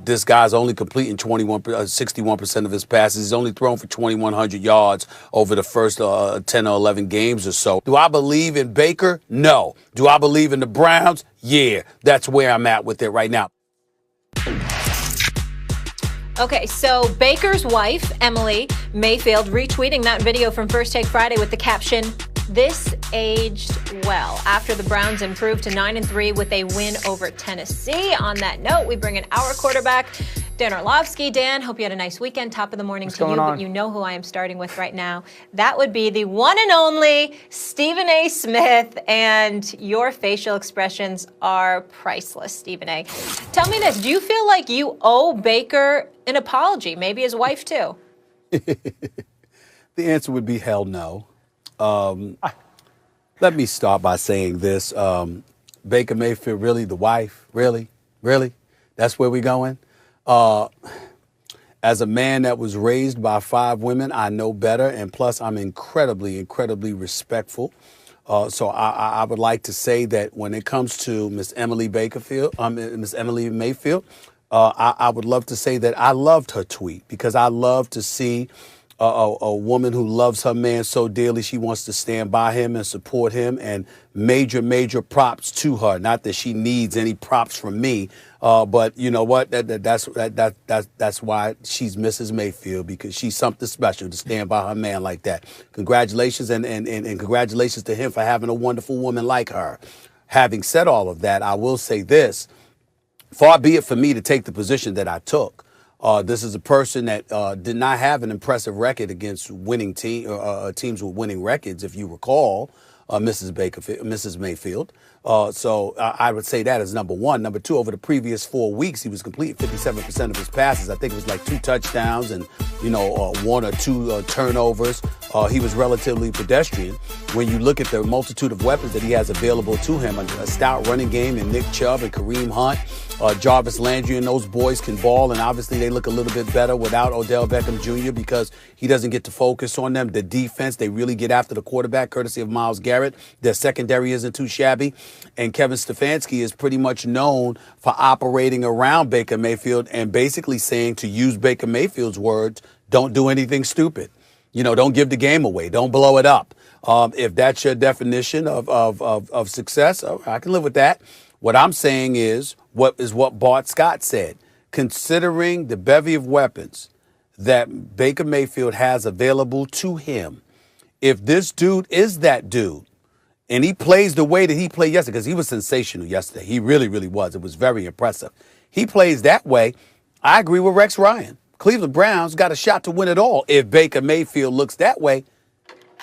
This guy's only completing 61% of his passes. He's only thrown for 2,100 yards over the first 10 or 11 games or so. Do I believe in Baker? No. Do I believe in the Browns? Yeah. That's where I'm at with it right now. Okay, so Baker's wife, Emily Mayfield, retweeting that video from First Take Friday with the caption, "This aged well," after the Browns improved to 9-3 with a win over Tennessee. On that note, we bring in our quarterback, Dan Orlovsky. Dan, hope you had a nice weekend. Top of the morning to you, but you know who I am starting with right now. That would be the one and only Stephen A. Smith, and your facial expressions are priceless, Stephen A. Tell me this, do you feel like you owe Baker an apology, maybe his wife too? The answer would be hell no. Let me start by saying this. Baker Mayfield, really, the wife? Really? That's where we going? As a man that was raised by 5 women, I know better. And plus, I'm incredibly respectful. So I would like to say that when it comes to Miss Emily Mayfield, I would love to say that I loved her tweet, because I love to see a woman who loves her man so dearly she wants to stand by him and support him, and major props to her. Not that she needs any props from me, but you know what? That's why she's Mrs. Mayfield, because she's something special to stand by her man like that. Congratulations, and congratulations to him for having a wonderful woman like her. Having said all of that, I will say this: far be it for me to take the position that I took. This is a person that did not have an impressive record against winning teams with winning records, if you recall, Mrs. Mayfield. So I would say that as number one. Number two, over the previous 4 weeks, he was completing 57% of his passes. I think it was like 2 touchdowns and, 1 or 2 turnovers. He was relatively pedestrian. When you look at the multitude of weapons that he has available to him, a stout running game in Nick Chubb and Kareem Hunt, Jarvis Landry and those boys can ball, and obviously they look a little bit better without Odell Beckham Jr. because he doesn't get to focus on them. The defense, they really get after the quarterback, courtesy of Myles Garrett. Their secondary isn't too shabby. And Kevin Stefanski is pretty much known for operating around Baker Mayfield and basically saying, to use Baker Mayfield's words, don't do anything stupid. Don't give the game away. Don't blow it up. If that's your definition of success, I can live with that. What I'm saying is what Bart Scott said. Considering the bevy of weapons that Baker Mayfield has available to him, if this dude is that dude, and he plays the way that he played yesterday, because he was sensational yesterday. He really was. It was very impressive. He plays that way. I agree with Rex Ryan. Cleveland Browns got a shot to win it all if Baker Mayfield looks that way.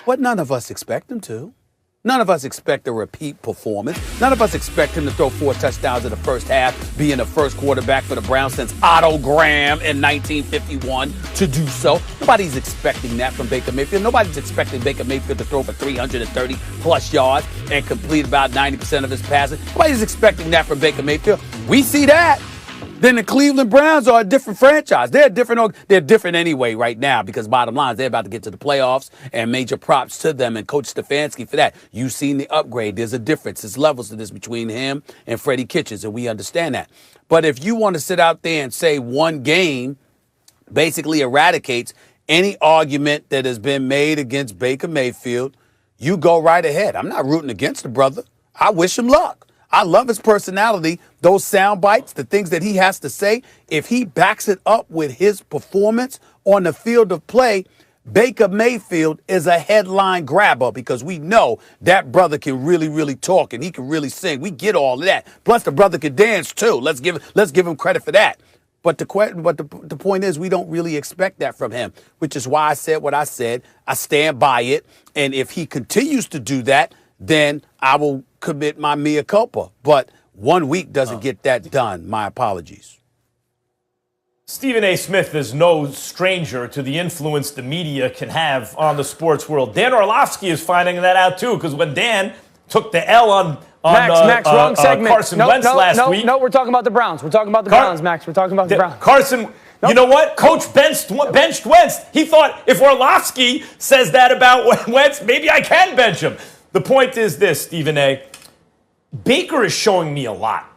But none of us expect him to. None of us expect a repeat performance. None of us expect him to throw 4 touchdowns in the first half, being the first quarterback for the Browns since Otto Graham in 1951 to do so. Nobody's expecting that from Baker Mayfield. Nobody's expecting Baker Mayfield to throw for 330-plus yards and complete about 90% of his passes. Nobody's expecting that from Baker Mayfield. We see that. Then the Cleveland Browns are a different franchise. They're different anyway right now, because bottom line is they're about to get to the playoffs, and major props to them and Coach Stefanski for that. You've seen the upgrade. There's a difference. There's levels to this between him and Freddie Kitchens, and we understand that. But if you want to sit out there and say one game basically eradicates any argument that has been made against Baker Mayfield, you go right ahead. I'm not rooting against the brother. I wish him luck. I love his personality, those sound bites, the things that he has to say. If he backs it up with his performance on the field of play, Baker Mayfield is a headline grabber, because we know that brother can really talk and he can really sing. We get all of that. Plus, the brother can dance too. Let's give him credit for that. But the point is, we don't really expect that from him, which is why I said what I said. I stand by it. And if he continues to do that, then I will commit my mea culpa. But 1 week doesn't get that done. My apologies. Stephen A. Smith is no stranger to the influence the media can have on the sports world. Dan Orlovsky is finding that out too, because when Dan took the L on Max, wrong segment. Carson Wentz last week. No, we're talking about the Browns. We're talking about the Browns, Max. We're talking about the Browns. Carson, you know what? Coach benched Wentz. He thought, if Orlovsky says that about Wentz, maybe I can bench him. The point is this, Stephen A. Baker is showing me a lot.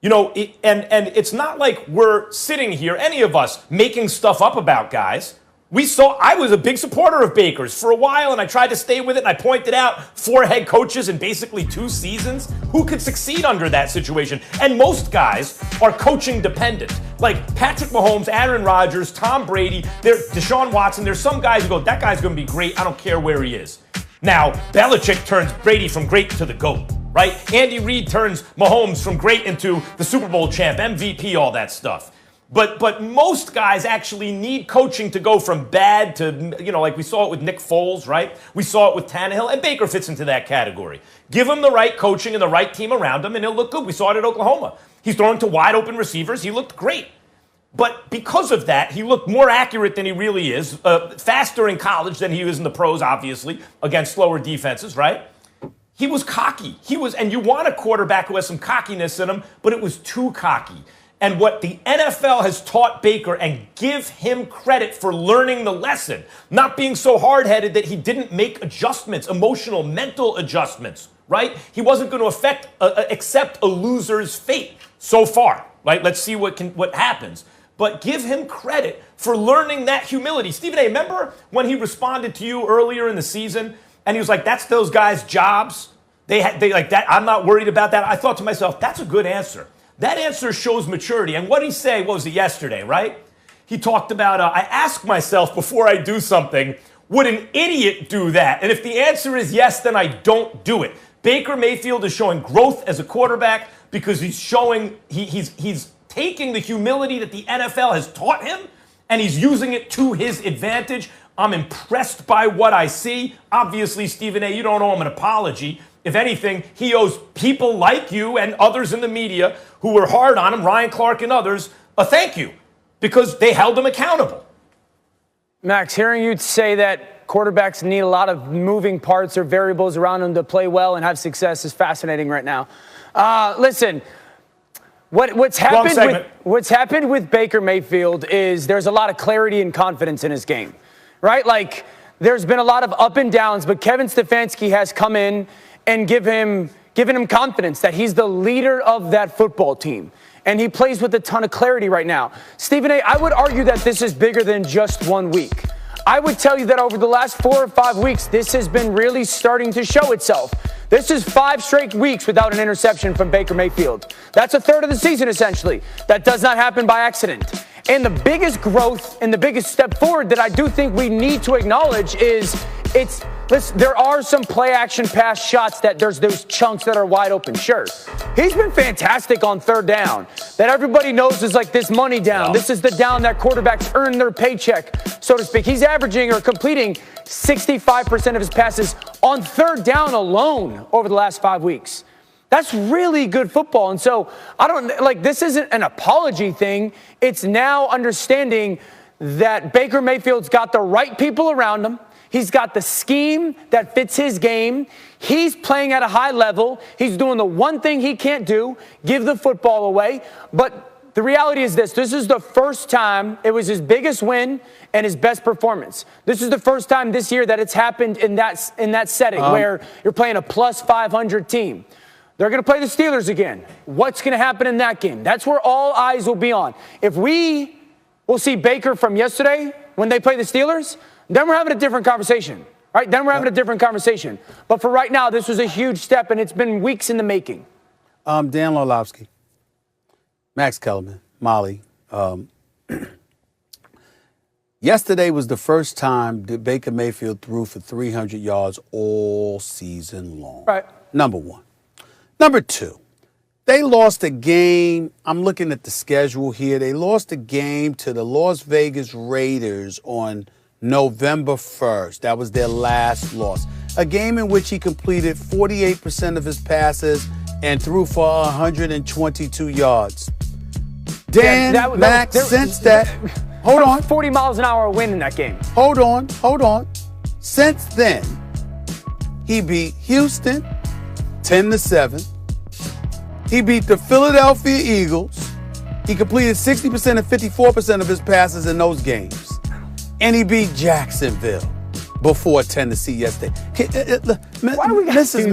You know, and it's not like we're sitting here, any of us, making stuff up about guys. I was a big supporter of Baker's for a while, and I tried to stay with it, and I pointed out 4 head coaches in basically 2 seasons. Who could succeed under that situation? And most guys are coaching dependent. Like Patrick Mahomes, Aaron Rodgers, Tom Brady, Deshaun Watson. There's some guys who go, that guy's going to be great. I don't care where he is. Now, Belichick turns Brady from great to the GOAT, right? Andy Reid turns Mahomes from great into the Super Bowl champ, MVP, all that stuff. But most guys actually need coaching to go from bad to, like we saw it with Nick Foles, right? We saw it with Tannehill, and Baker fits into that category. Give him the right coaching and the right team around him, and he'll look good. We saw it at Oklahoma. He's throwing to wide open receivers. He looked great. But because of that, he looked more accurate than he really is, faster in college than he was in the pros, obviously, against slower defenses, right? He was cocky. And you want a quarterback who has some cockiness in him, but it was too cocky. And what the NFL has taught Baker, and give him credit for learning the lesson, not being so hard-headed that he didn't make adjustments, emotional, mental adjustments, right? He wasn't going to accept a loser's fate so far, right? Let's see what happens. But give him credit for learning that humility. Stephen A., remember when he responded to you earlier in the season, and he was like, that's those guys' jobs? They like that. I'm not worried about that. I thought to myself, that's a good answer. That answer shows maturity. And what did he say? What was it, yesterday, right? He talked about, I ask myself before I do something, would an idiot do that? And if the answer is yes, then I don't do it. Baker Mayfield is showing growth as a quarterback because he's showing, he's taking the humility that the NFL has taught him, and he's using it to his advantage. I'm impressed by what I see. Obviously, Stephen A., you don't owe him an apology. If anything, he owes people like you and others in the media who were hard on him, Ryan Clark and others, a thank you because they held him accountable. Max, hearing you say that quarterbacks need a lot of moving parts or variables around them to play well and have success is fascinating right now. Listen, what's happened with Baker Mayfield is there's a lot of clarity and confidence in his game, right? Like, there's been a lot of up and downs, but Kevin Stefanski has come in and given him confidence that he's the leader of that football team. And he plays with a ton of clarity right now. Stephen A., I would argue that this is bigger than just 1 week. I would tell you that over the last 4 or 5 weeks, this has been really starting to show itself. This is 5 straight weeks without an interception from Baker Mayfield. That's a third of the season, essentially. That does not happen by accident. And the biggest growth and the biggest step forward that I do think we need to acknowledge is there are some play action pass shots that there's those chunks that are wide open. Sure. He's been fantastic on third down. That everybody knows is like this money down. This is the down that quarterbacks earn their paycheck, so to speak. He's averaging or completing 65% of his passes on third down alone over the last 5 weeks. That's really good football. And so this isn't an apology thing. It's now understanding that Baker Mayfield's got the right people around him. He's got the scheme that fits his game. He's playing at a high level. He's doing the one thing he can't do, give the football away. But the reality is this is the first time it was his biggest win and his best performance. This is the first time this year that it's happened in that setting where you're playing a plus 500 team. They're going to play the Steelers again. What's going to happen in that game? That's where all eyes will be on. If we will see Baker from yesterday when they play the Steelers, then we're having a different conversation, right? Then we're having a different conversation. But for right now, this was a huge step, and it's been weeks in the making. Dan Orlovsky, Max Kellerman, Molly. Yesterday was the first time that Baker Mayfield threw for 300 yards all season long. Right. Number one. Number two, they lost a game. I'm looking at the schedule here. They lost a game to the Las Vegas Raiders on November 1st. That was their last loss. A game in which he completed 48% of his passes and threw for 122 yards. Dan, since that, hold on. 40 miles an hour win in that game. Hold on. Since then, he beat Houston 10-7. He beat the Philadelphia Eagles. He completed 60% and 54% of his passes in those games. And he beat Jacksonville before Tennessee yesterday. Why do we Mrs.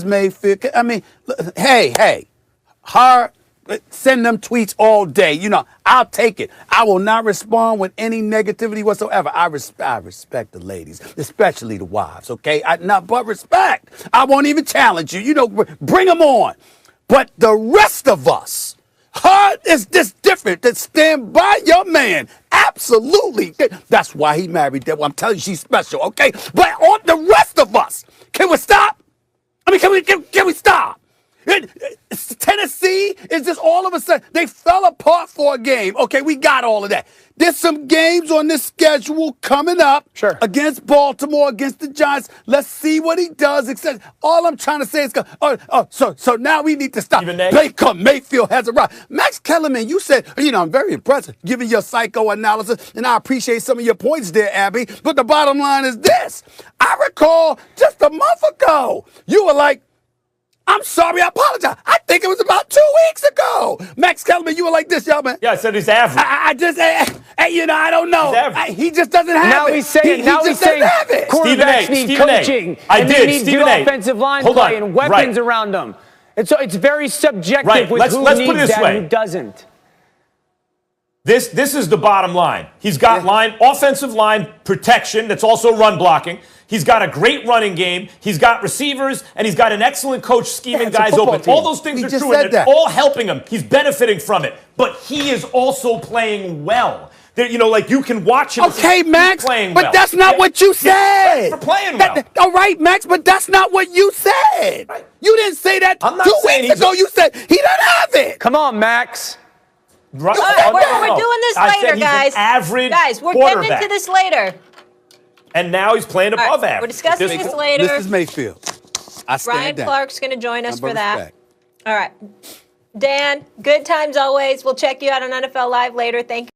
Mayfield, I mean, hey, her, send them tweets all day. You know, I'll take it. I will not respond with any negativity whatsoever. I respect the ladies, especially the wives, okay? Not but respect. I won't even challenge you. You know, bring them on. But the rest of us, her is just different. To stand by your man. Absolutely. That's why he married that. I'm telling you, she's special, okay? But on the rest of us, can we stop? I mean, can we stop? Tennessee is just all of a sudden, they fell apart for a game. Okay, we got all of that. There's some games on this schedule coming up. Sure. Against Baltimore, against the Giants. Let's see what he does. All I'm trying to say is, so now we need to stop. Baker Mayfield has arrived. Max Kellerman, you said, you know, I'm very impressed giving your psychoanalysis, and I appreciate some of your points there, Abby. But the bottom line is this. I recall just a month ago, you were like, I'm sorry, I apologize. I think it was about 2 weeks ago. Max Kellerman, you were like this, y'all, man. Yeah, I said he's average. You know, I don't know. He just doesn't have now it. He's saying, quarterbacks need coaching. They need good offensive line play and weapons around them. And so it's very subjective with who needs that and who doesn't. This is the bottom line. He's got offensive line protection that's also run blocking. He's got a great running game. He's got receivers, and he's got an excellent coach scheming guys open. All those things are true, and they're all helping him. He's benefiting from it. But he is also playing well. You know, like you can watch him. Okay, Max, but that's not what you said. For playing well. All right, Max, but that's not what you said. Right. You didn't say that 2 weeks ago. You said he doesn't have it. Come on, Max. Right. We're doing this later, guys. Guys, we're getting into this later. And now he's playing above average. We're discussing this later. This is Mayfield. Ryan Clark's going to join us for that. All right. Dan, good times always. We'll check you out on NFL Live later. Thank you.